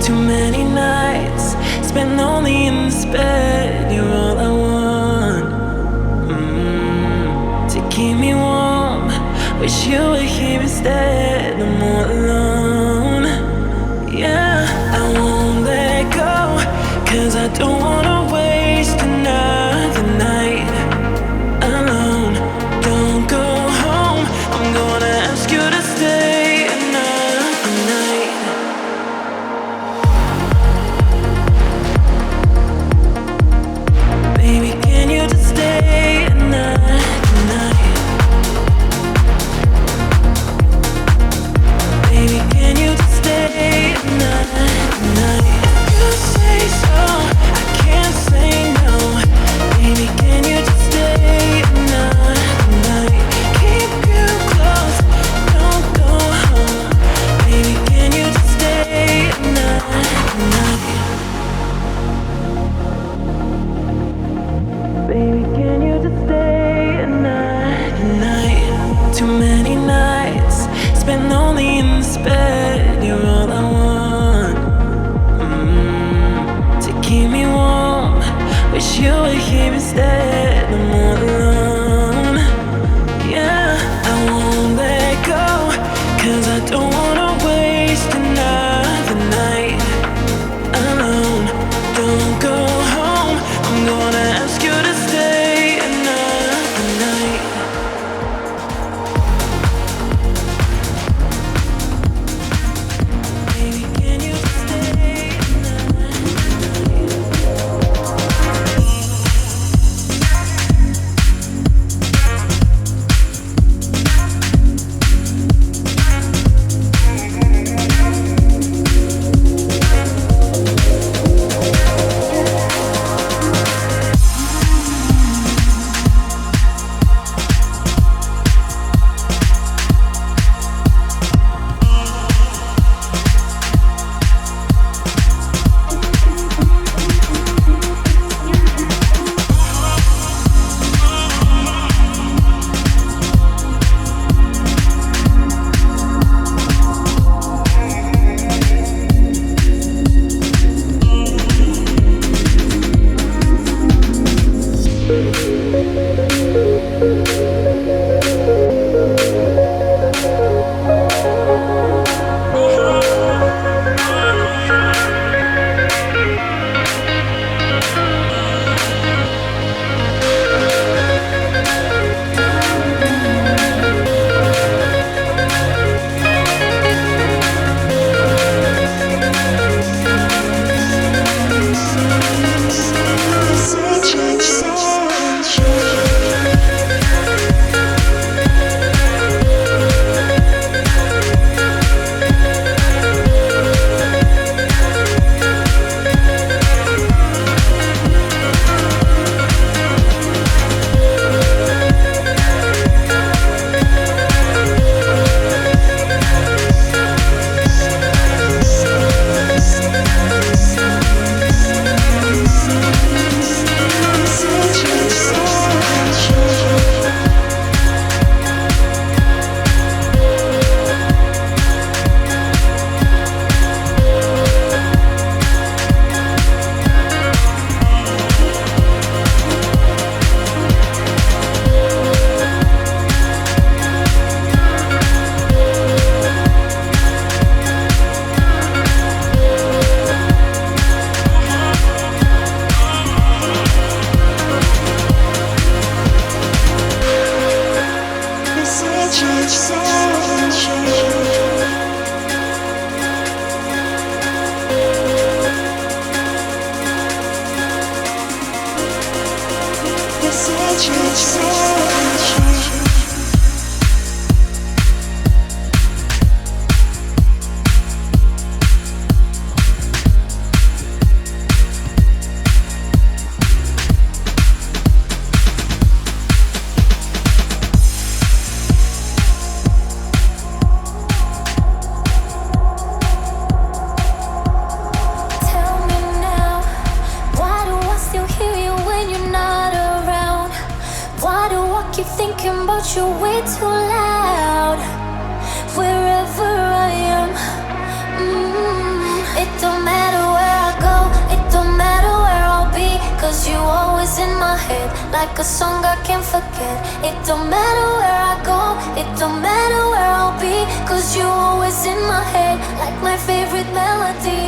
Too many nights spent lonely in this bed. You're all I want. To keep me warm, wish you were here instead. I'm all alone. Yeah, I won't let go, 'cause I don't wanna waste another night alone. Don't go home, I'm gonna ask you to stay another night. Baby, can you just stay another night? Baby, can you just stay another night? You say so, I can't say no. Baby, can you just stay another night? Keep you close, don't go home. Baby, can you just stay another night? Baby, can you just stay another night? Too many nights spent lonely in this bed. You're all I want. To keep me warm, wish you were here instead. I'm all alone. Yeah, I won't let go, 'cause I don't wanna waste another night alone. Don't go home, I'm gonna ask you to stay another night. Baby, can you just stay another night? It don't matter. like a song I can't forget. It don't matter where I go, it don't matter where I'll be, 'cause you're always in my head, like my favorite melody.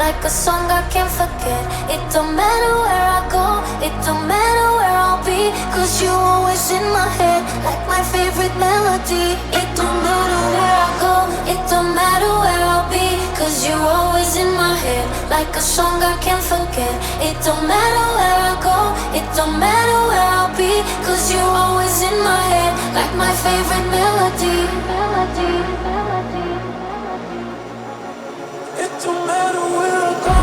Like a song I can't forget. It don't matter where I go, it don't matter where I'll be, 'cause you're always in my head, like my favorite melody. It don't matter where I go, it don't matter where I'll be, 'cause you're always in my head, like a song I can't forget. It don't matter where I go, it don't matter where I'll be, 'cause you're always in my head, like my favorite melody. It don't matter where I go.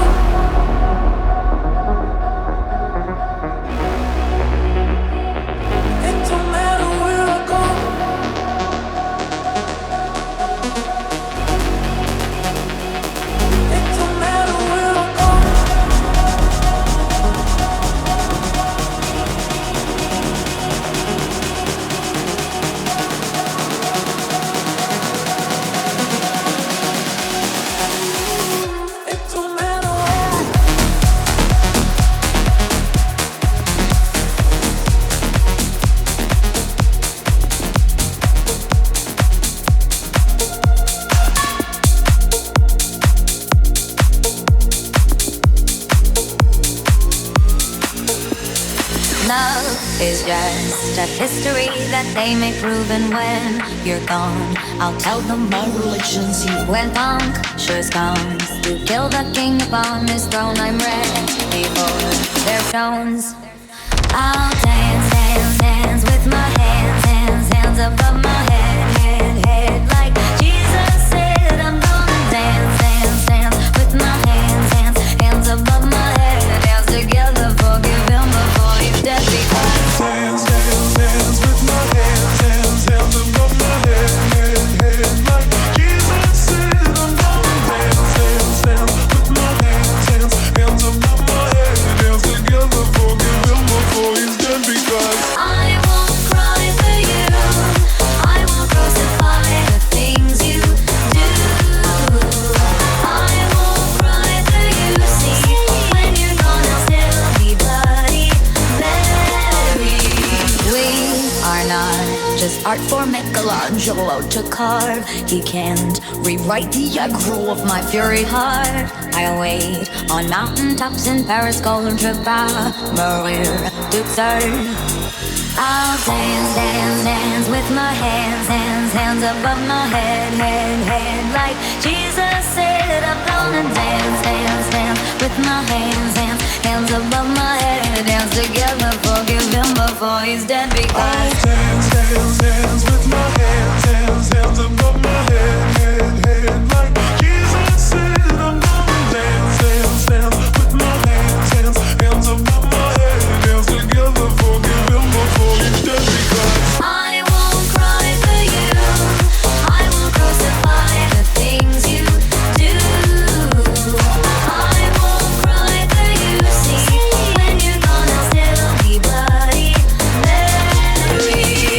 It don't matter where I go. It don't matter where I go. Is just a history that they may prove, and when you're gone, I'll tell them my religions. You went on, sure comes to kill the king upon his throne. I'm ready for their stones. I'll dance, dance, dance with my hands, hands, hands above my head, head, head, like Jesus said. I'm gonna dance, dance, dance with my hands, hands, hands above my head. Dance together, forgive him before he's dead, because dance, dance, dance with my hands, hands, hands above my head, head, head, like Jesus said. I'm gonna dance, dance, dance with my hands, hands, hands above my head. Dance together, forgive him before he's dead, because I won't cry for you, I won't crucify the things you do. I won't cry for you, see, when you're gone I'll still be bloody Mary. we are not just art for Michelangelo to carve. He can't rewrite the aggro of my fury heart. I wait on mountaintops in Paris, contre Maria to serve. I'll dance, dance, dance with my hands, hands, hands above my head, head, head, like Jesus said. I'm gonna dance, dance, dance with my hands, hands, hands above my head. Dance together, forgive him before he's dead, because dance, dance, dance with my hands, hands, hands above my head, head, head, like Jesus said. I'm gonna dance, dance, dance with my hands, hands, hands above my head. Dance together, forgive him before he's dead, because I won't cry for you, I won't crucify the things you do. I won't cry for you, see, when you're gone I'll still be bloody Mary.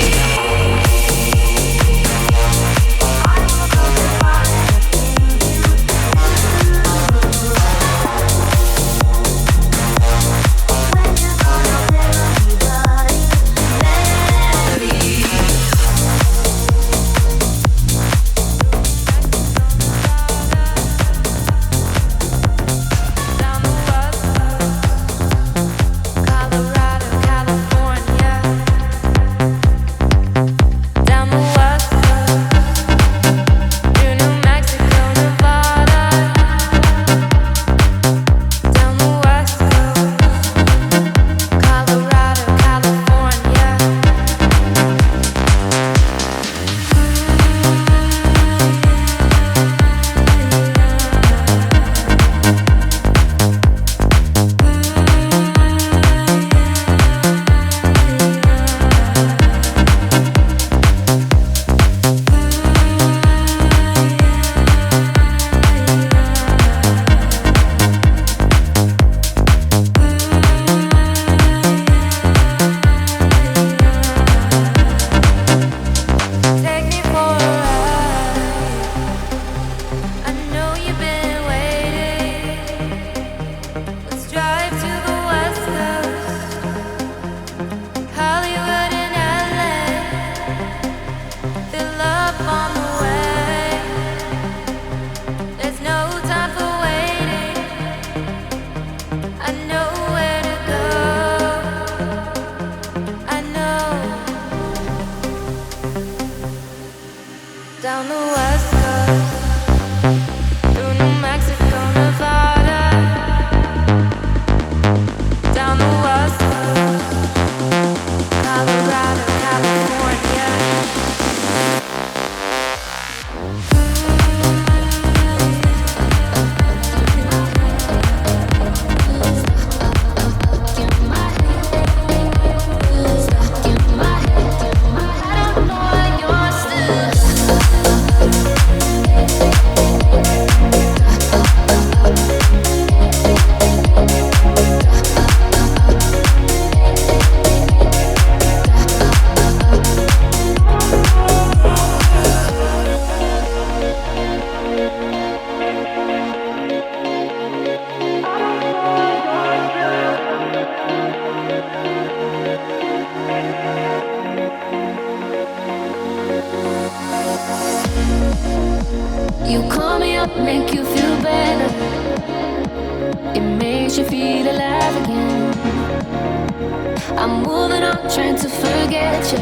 I'm moving on, trying to forget you,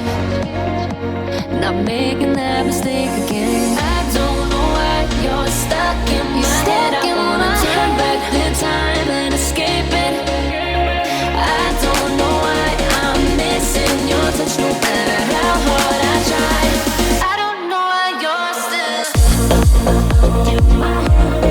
not making that mistake again. I don't know why you're stuck in my head. I wanna turn back the time and escape it. I don't know why I'm missing your touch, no matter how hard I try. I don't know why you're still in my head.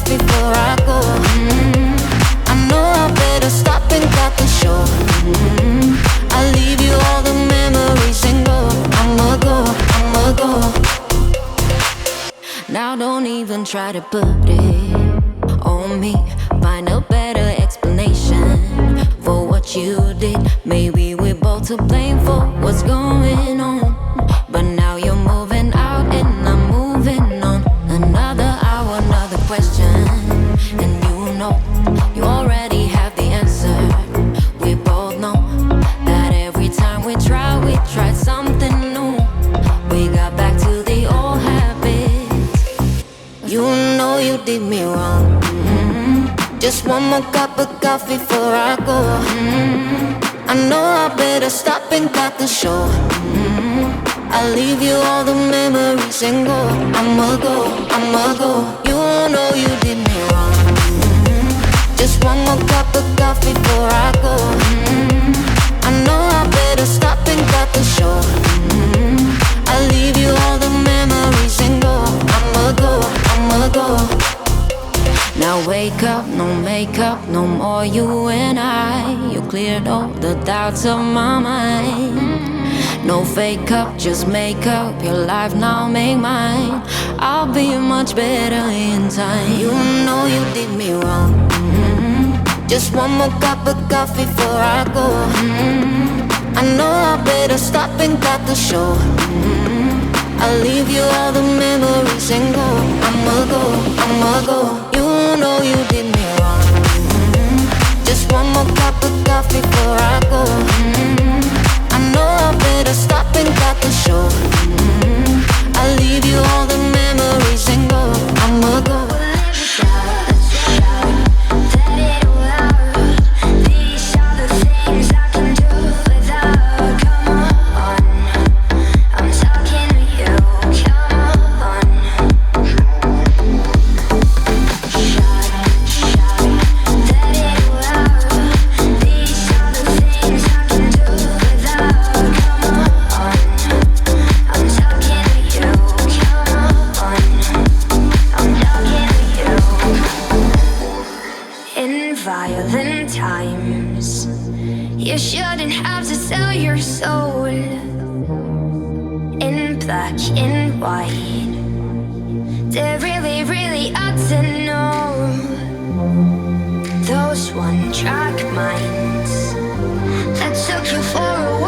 Before I go, I know I better stop and cut the show. I'll leave you all the memories and go. I'ma go. Now don't even try to put it on me. Find a better explanation for what you did. Maybe we're both to blame for what's going on. But now you're moving out and I'm moving on. Another hour, another question. And you already have the answer. We both know that every time we tried something new. We got back to the old habits. You know you did me wrong. Just one more cup of coffee before I go. I know I better stop and cut the show. I'll leave you all the memories and go. I'ma go. You know you did me wrong. Just one more cup of coffee before I go. I know I better stop and cut the show. I'll leave you all the memories and go. I'ma go. Now wake up, no makeup, no more you and I. You cleared all the doubts of my mind. No fake up, just make up your life now, make mine. I'll be much better in time. You know you did me wrong. Just one more cup of coffee before I go. I know I better stop and cut the show. I'll leave you all the memories and go. I'ma go. You know you did me wrong. Just one more cup of coffee before I go. I know I better stop and cut the show. I'll leave you all the memories and go. I'ma go. You shouldn't have to sell your soul in black and white. They really, really ought to know. Those one-track minds that took you for a